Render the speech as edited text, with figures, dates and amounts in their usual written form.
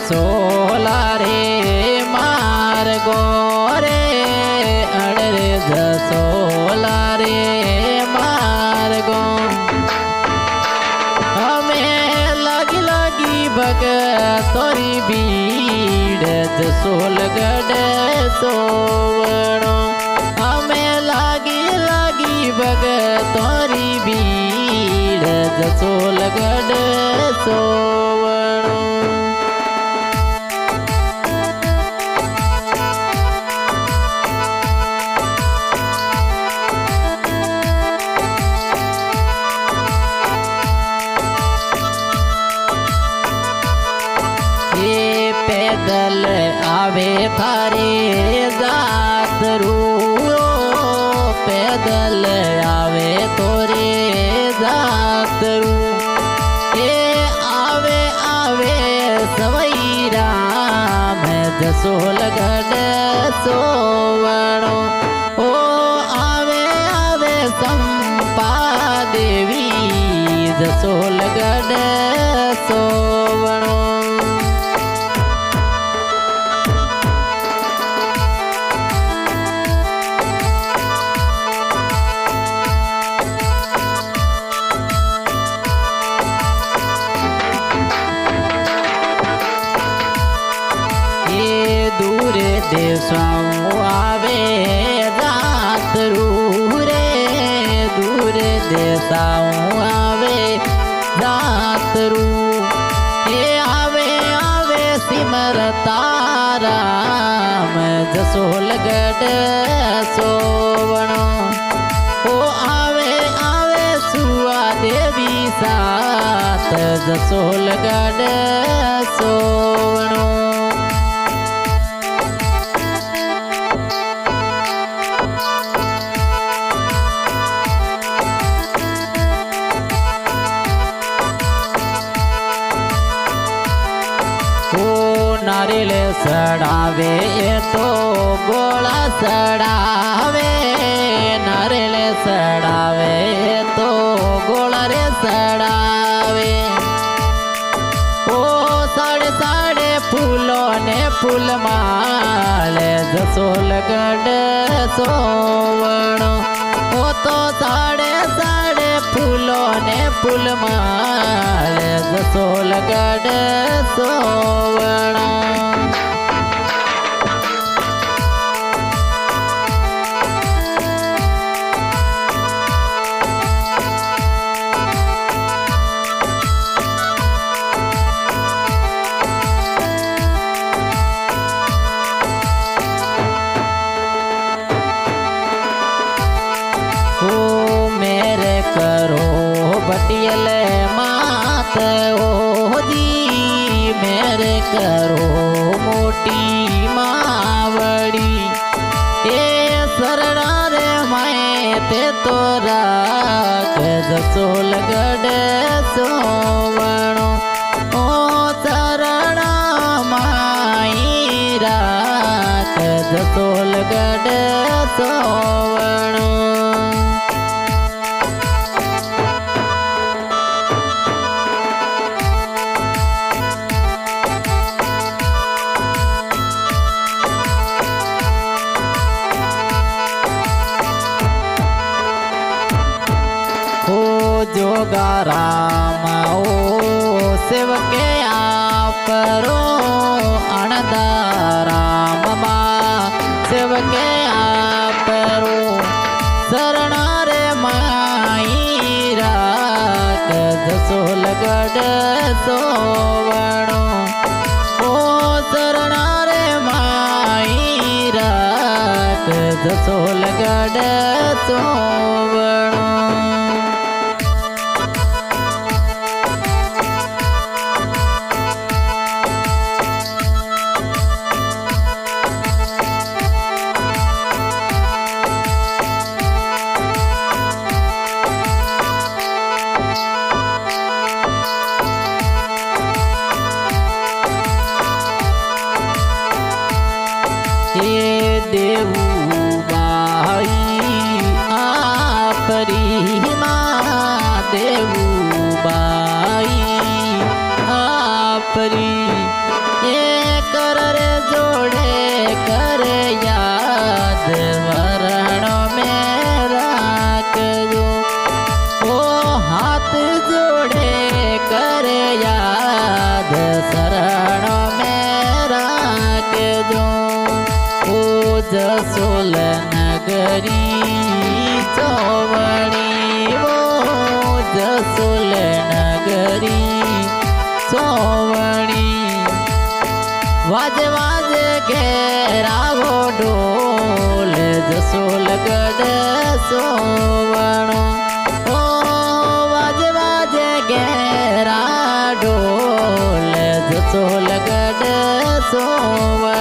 जसोला रे मार्गो रे अड़रे जसोला रे मार्गो हमें लगी लगी भगतोरी भीड़ जसोलगढ़ सोवणो हमें लगी लगी भगतोरी भीड़ जसोलगढ़ सोवणो पैदल आवे थारे जातरू पैदल आवे तोरे जातरू ये आवे आवे सवैरा मैं जसोलगढ़ सोवणो ओ आवे आवे संपा देवी जसोलगढ़ सोवणो दूर देशों आवे जातरू रे दूर देशों आवे जातरू ये आवे आवे सिमर तारा मैं जसोलगढ़ सोवणो ओ आवे आवे सुआ देवी सात जसोलगढ़ सोवणो नारियल सड़ावे तो गोला सड़ावे नारियल सड़ावे तो गोला रे सड़ावे ओ साढ़े साढ़े फूलों ने फूल माल जसोलगढ़ सोवणो ओ तो साढ़े साढ़े फूलों ने फूल माल जसोलगढ़ सोवणो करो बटियल मात ओ जी मेरे करो मोटी मावड़ी ये शरणा रे माए ते तोरा जसोलगढ़ सोवणो ओ शरणा माई रात जसोलगढ़ सोवणो जोगा राम ओ सेवके आप रो अणदा राम मा सेवके आप रो शरणा रे माई रात जसोलगढ़ सोवणो ओ शरणा रे माई रात जसोलगढ़ सोवणो देवू बाई आपरी नगरी सोवणी वो जसोल नगरी सोवणी वाजे वाजे घेरावो ढोल जसोल गढ़ सोवणो ओ वाजे वाजे घेरा ढोल जसोल गढ़ सोवणो